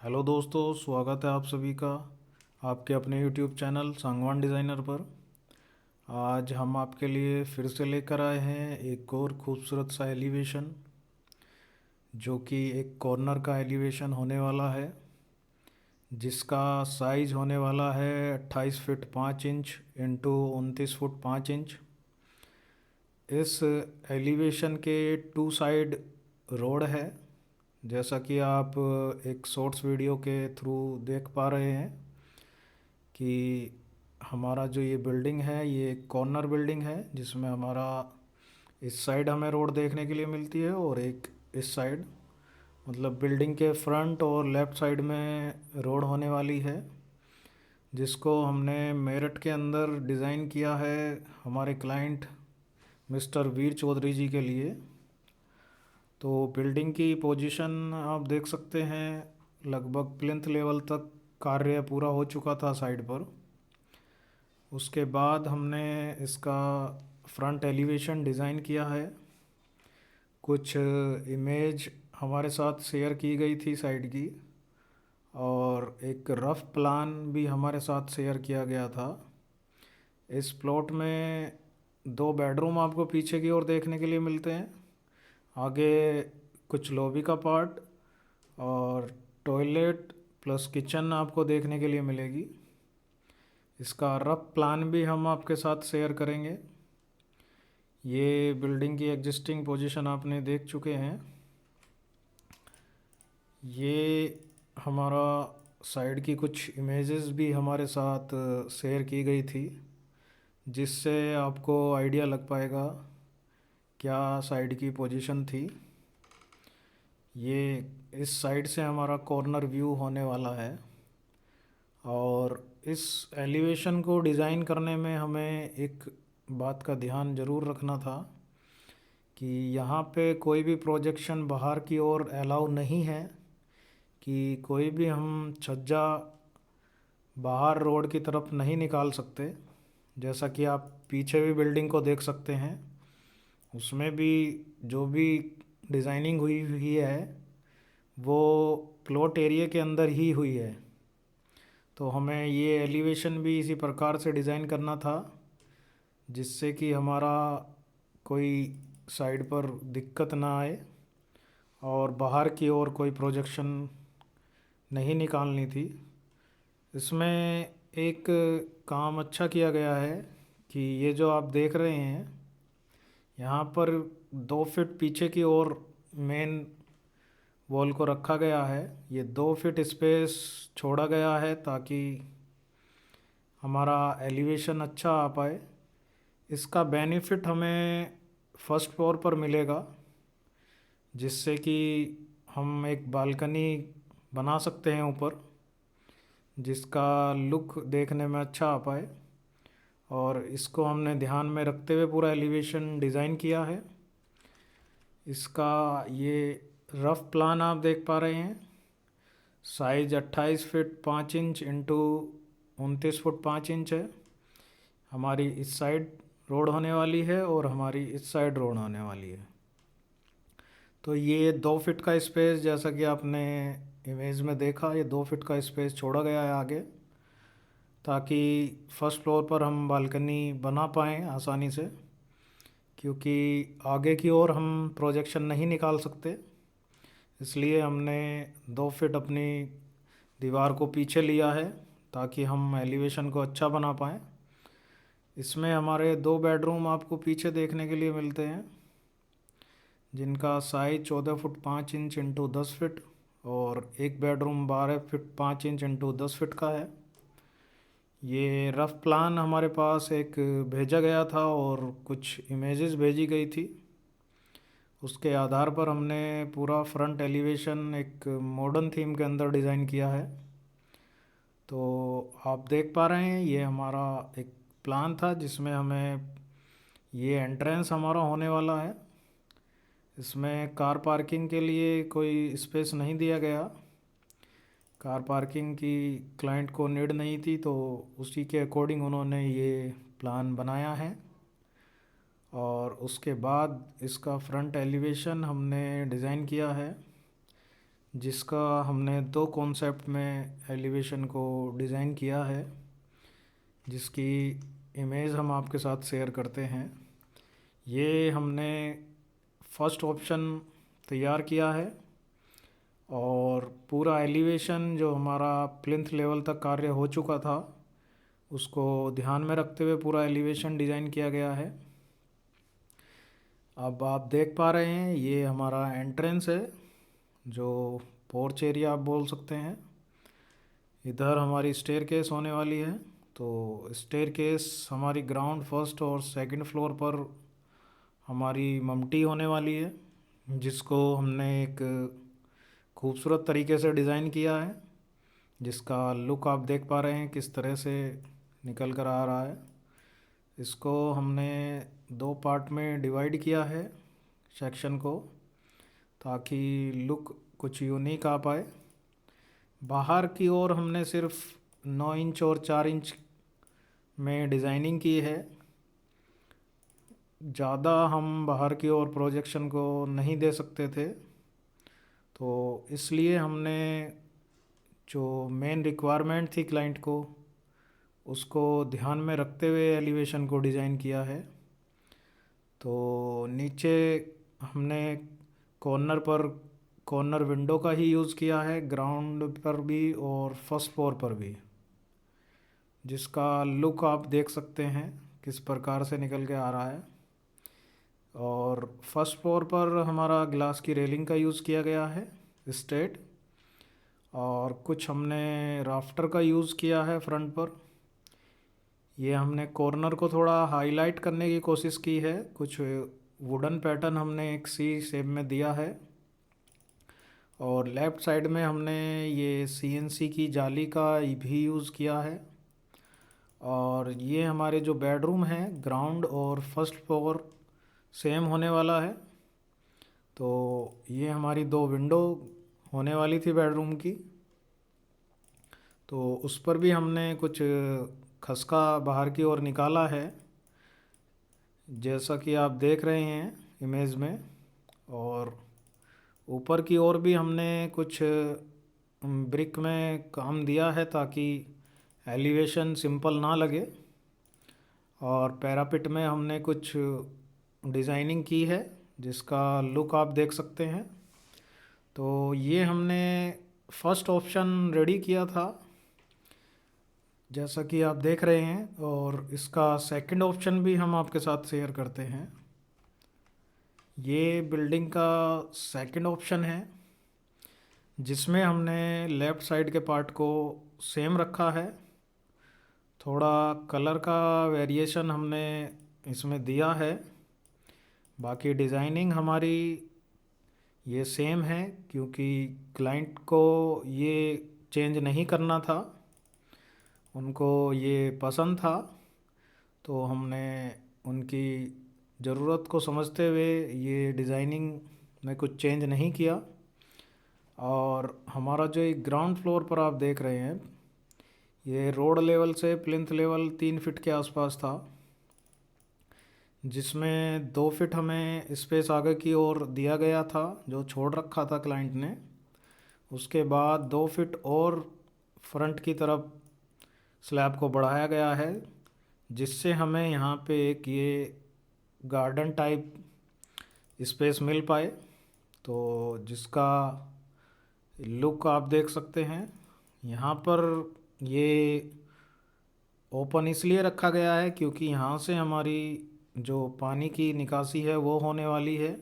Hello दोस्तों, स्वागत है आप सभी का आपके अपने यूट्यूब चैनल सांगवान डिज़ाइनर पर। आज हम आपके लिए फिर से लेकर आए हैं एक और खूबसूरत सा एलिवेशन, जो कि एक कॉर्नर का एलिवेशन होने वाला है, जिसका साइज़ होने वाला है 28 feet 5 inch into 29 foot 5 inch. इस एलिवेशन के टू साइड रोड है, जैसा कि आप एक शॉर्ट्स वीडियो के थ्रू देख पा रहे हैं कि हमारा जो ये बिल्डिंग है ये एक कॉर्नर बिल्डिंग है, जिसमें हमारा इस साइड हमें रोड देखने के लिए मिलती है और एक इस साइड, मतलब बिल्डिंग के फ्रंट और लेफ़्ट साइड में रोड होने वाली है, जिसको हमने मेरठ के अंदर डिज़ाइन किया है हमारे क्लाइंट मिस्टर वीर चौधरी जी के लिए। तो बिल्डिंग की पोजीशन आप देख सकते हैं, लगभग प्लिंथ लेवल तक कार्य पूरा हो चुका था साइड पर। उसके बाद हमने इसका फ्रंट एलिवेशन डिज़ाइन किया है। कुछ इमेज हमारे साथ शेयर की गई थी साइड की, और एक रफ़ प्लान भी हमारे साथ शेयर किया गया था। इस प्लॉट में दो बेडरूम आपको पीछे की ओर देखने के लिए मिलते हैं। आगे कुछ लॉबी का पार्ट और टॉयलेट प्लस किचन आपको देखने के लिए मिलेगी। इसका रफ प्लान भी हम आपके साथ शेयर करेंगे। ये बिल्डिंग की एग्जिस्टिंग पोजीशन आपने देख चुके हैं। ये हमारा साइड की कुछ इमेजेस भी हमारे साथ शेयर की गई थी, जिससे आपको आइडिया लग पाएगा क्या साइड की पोजीशन थी। ये इस साइड से हमारा कॉर्नर व्यू होने वाला है, और इस एलिवेशन को डिज़ाइन करने में हमें एक बात का ध्यान ज़रूर रखना था कि यहाँ पे कोई भी प्रोजेक्शन बाहर की ओर अलाउ नहीं है, कि कोई भी हम छज्जा बाहर रोड की तरफ नहीं निकाल सकते। जैसा कि आप पीछे भी बिल्डिंग को देख सकते हैं, उसमें भी जो भी डिज़ाइनिंग हुई हुई है वो प्लॉट एरिया के अंदर ही हुई है। तो हमें ये एलिवेशन भी इसी प्रकार से डिज़ाइन करना था, जिससे कि हमारा कोई साइड पर दिक्कत ना आए और बाहर की ओर कोई प्रोजेक्शन नहीं निकालनी थी। इसमें एक काम अच्छा किया गया है कि ये जो आप देख रहे हैं, यहाँ पर 2 फीट पीछे की ओर मेन वॉल को रखा गया है। ये 2 फीट स्पेस छोड़ा गया है ताकि हमारा एलिवेशन अच्छा आ पाए। इसका बेनिफिट हमें फर्स्ट फ्लोर पर मिलेगा, जिससे कि हम एक बालकनी बना सकते हैं ऊपर, जिसका लुक देखने में अच्छा आ पाए। और इसको हमने ध्यान में रखते हुए पूरा एलिवेशन डिज़ाइन किया है। इसका ये रफ़ प्लान आप देख पा रहे हैं। Size 28 feet 5 inch into 29 foot 5 inch है। हमारी इस साइड रोड होने वाली है और हमारी इस साइड रोड होने वाली है। तो ये 2 फीट का स्पेस, जैसा कि आपने इमेज में देखा, ये 2 फीट का स्पेस छोड़ा गया है आगे, ताकि फर्स्ट फ्लोर पर हम बालकनी बना पाएँ आसानी से, क्योंकि आगे की ओर हम प्रोजेक्शन नहीं निकाल सकते। इसलिए हमने 2 फीट अपनी दीवार को पीछे लिया है ताकि हम एलिवेशन को अच्छा बना पाएँ। इसमें हमारे दो बेडरूम आपको पीछे देखने के लिए मिलते हैं, जिनका size 14 foot 5 inch into 10 feet, और एक bedroom 12 feet 5 inch into 10 feet का है। ये रफ़ प्लान हमारे पास एक भेजा गया था और कुछ इमेजेस भेजी गई थी। उसके आधार पर हमने पूरा फ्रंट एलिवेशन एक मॉडर्न थीम के अंदर डिज़ाइन किया है। तो आप देख पा रहे हैं, ये हमारा एक प्लान था जिसमें हमें ये एंट्रेंस हमारा होने वाला है। इसमें कार पार्किंग के लिए कोई स्पेस नहीं दिया गया। कार पार्किंग की क्लाइंट को नीड नहीं थी, तो उसी के अकॉर्डिंग उन्होंने ये प्लान बनाया है। और उसके बाद इसका फ्रंट एलिवेशन हमने डिज़ाइन किया है, जिसका हमने दो कॉन्सेप्ट में एलिवेशन को डिज़ाइन किया है, जिसकी इमेज हम आपके साथ शेयर करते हैं। ये हमने फर्स्ट ऑप्शन तैयार किया है और पूरा एलिवेशन जो हमारा प्लिंथ लेवल तक कार्य हो चुका था उसको ध्यान में रखते हुए पूरा एलिवेशन डिज़ाइन किया गया है। अब आप देख पा रहे हैं ये हमारा एंट्रेंस है, जो पोर्च एरिया आप बोल सकते हैं। इधर हमारी स्टेयरकेस होने वाली है। तो स्टेयरकेस हमारी ग्राउंड फर्स्ट और सेकंड फ्लोर पर हमारी ममटी होने वाली है, जिसको हमने एक खूबसूरत तरीके से डिज़ाइन किया है, जिसका लुक आप देख पा रहे हैं किस तरह से निकल कर आ रहा है। इसको हमने दो पार्ट में डिवाइड किया है सेक्शन को, ताकि लुक कुछ यूनिक आ पाए। बाहर की ओर हमने सिर्फ 9 इंच और 4 इंच में डिज़ाइनिंग की है। ज़्यादा हम बाहर की ओर प्रोजेक्शन को नहीं दे सकते थे, तो इसलिए हमने जो मेन रिक्वायरमेंट थी क्लाइंट को, उसको ध्यान में रखते हुए एलिवेशन को डिज़ाइन किया है। तो नीचे हमने कॉर्नर पर कॉर्नर विंडो का ही यूज़ किया है, ग्राउंड पर भी और फर्स्ट फ्लोर पर भी, जिसका लुक आप देख सकते हैं किस प्रकार से निकल के आ रहा है। और फर्स्ट फ्लोर पर हमारा ग्लास की रेलिंग का यूज़ किया गया है स्ट्रेट, और कुछ हमने राफ्टर का यूज़ किया है फ्रंट पर। ये हमने कॉर्नर को थोड़ा हाईलाइट करने की कोशिश की है, कुछ वुडन पैटर्न हमने एक सी शेप में दिया है। और लेफ़्ट साइड में हमने ये सीएनसी की जाली का भी यूज़ किया है। और ये हमारे जो बेडरूम है ग्राउंड और फर्स्ट फ्लोर सेम होने वाला है। तो ये हमारी दो विंडो होने वाली थी बेडरूम की, तो उस पर भी हमने कुछ खसका बाहर की ओर निकाला है, जैसा कि आप देख रहे हैं इमेज में। और ऊपर की ओर भी हमने कुछ ब्रिक में काम दिया है ताकि एलिवेशन सिंपल ना लगे। और पैरापिट में हमने कुछ डिज़ाइनिंग की है, जिसका लुक आप देख सकते हैं। तो ये हमने फर्स्ट ऑप्शन रेडी किया था, जैसा कि आप देख रहे हैं, और इसका सेकंड ऑप्शन भी हम आपके साथ शेयर करते हैं। ये बिल्डिंग का सेकंड ऑप्शन है, जिसमें हमने लेफ़्ट साइड के पार्ट को सेम रखा है। थोड़ा कलर का वेरिएशन हमने इसमें दिया है, बाकी डिज़ाइनिंग हमारी ये सेम है, क्योंकि क्लाइंट को ये चेंज नहीं करना था, उनको ये पसंद था। तो हमने उनकी ज़रूरत को समझते हुए ये डिज़ाइनिंग में कुछ चेंज नहीं किया। और हमारा जो एक ग्राउंड फ्लोर पर आप देख रहे हैं, ये रोड लेवल से प्लिंथ लेवल 3 फीट के आसपास था, जिसमें 2 फीट हमें स्पेस आगे की ओर दिया गया था जो छोड़ रखा था क्लाइंट ने। उसके बाद 2 फीट और फ्रंट की तरफ स्लैब को बढ़ाया गया है, जिससे हमें यहाँ पे एक ये गार्डन टाइप स्पेस मिल पाए। तो जिसका लुक आप देख सकते हैं। यहाँ पर ये ओपन इसलिए रखा गया है क्योंकि यहाँ से हमारी जो पानी की निकासी है वो होने वाली है।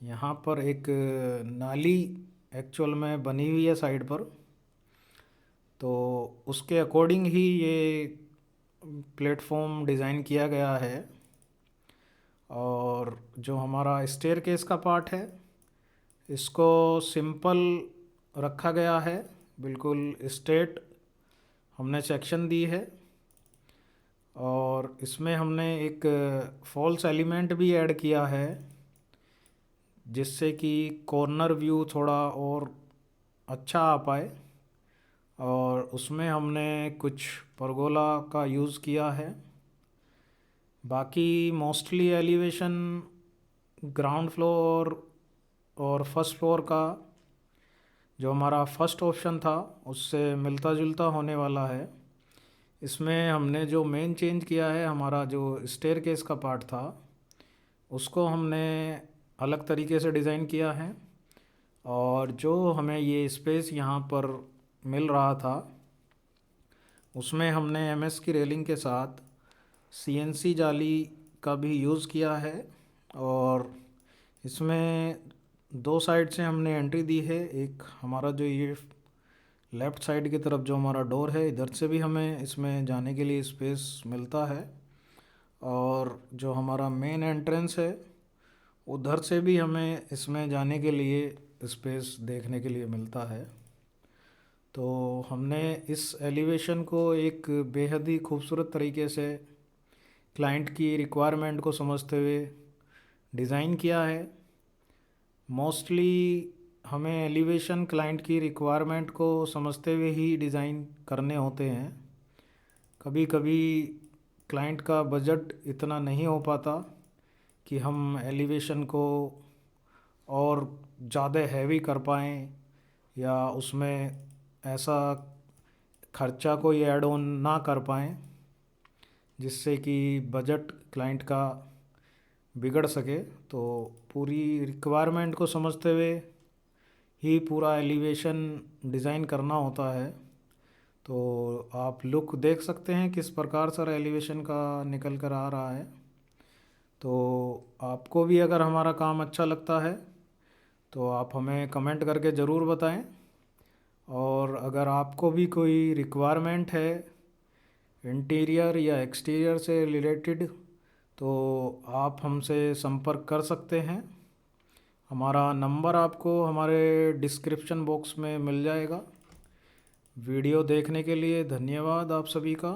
यहाँ पर एक नाली एक्चुअल में बनी हुई है साइड पर, तो उसके अकॉर्डिंग ही ये प्लेटफॉर्म डिज़ाइन किया गया है। और जो हमारा स्टेयरकेस का पार्ट है, इसको सिंपल रखा गया है, बिल्कुल स्ट्रेट हमने सेक्शन दी है। और इसमें हमने एक फॉल्स एलिमेंट भी ऐड किया है, जिससे कि कॉर्नर व्यू थोड़ा और अच्छा आ पाए। और उसमें हमने कुछ परगोला का यूज़ किया है। बाकी मोस्टली एलिवेशन ग्राउंड फ्लोर और फर्स्ट फ्लोर का जो हमारा फर्स्ट ऑप्शन था उससे मिलता जुलता होने वाला है। इसमें हमने जो मेन चेंज किया है, हमारा जो स्टेयरकेस का पार्ट था उसको हमने अलग तरीके से डिज़ाइन किया है। और जो हमें ये स्पेस यहाँ पर मिल रहा था उसमें हमने एमएस की रेलिंग के साथ सीएनसी जाली का भी यूज़ किया है। और इसमें दो साइड से हमने एंट्री दी है। एक हमारा जो ये लेफ़्ट साइड की तरफ जो हमारा डोर है, इधर से भी हमें इसमें जाने के लिए स्पेस मिलता है। और जो हमारा मेन एंट्रेंस है उधर से भी हमें इसमें जाने के लिए स्पेस देखने के लिए मिलता है। तो हमने इस एलिवेशन को एक बेहद ही खूबसूरत तरीके से क्लाइंट की रिक्वायरमेंट को समझते हुए डिज़ाइन किया है। मोस्टली हमें एलिवेशन क्लाइंट की रिक्वायरमेंट को समझते हुए ही डिज़ाइन करने होते हैं। कभी कभी क्लाइंट का बजट इतना नहीं हो पाता कि हम एलिवेशन को और ज़्यादा हैवी कर पाएँ या उसमें ऐसा खर्चा कोई ऐड ऑन ना कर पाएँ जिससे कि बजट क्लाइंट का बिगड़ सके। तो पूरी रिक्वायरमेंट को समझते हुए ही पूरा एलिवेशन डिज़ाइन करना होता है। तो आप लुक देख सकते हैं किस प्रकार सर एलिवेशन का निकल कर आ रहा है। तो आपको भी अगर हमारा काम अच्छा लगता है तो आप हमें कमेंट करके ज़रूर बताएं। और अगर आपको भी कोई रिक्वायरमेंट है इंटीरियर या एक्सटीरियर से रिलेटेड तो आप हमसे संपर्क कर सकते हैं। हमारा नंबर आपको हमारे डिस्क्रिप्शन बॉक्स में मिल जाएगा। वीडियो देखने के लिए धन्यवाद आप सभी का।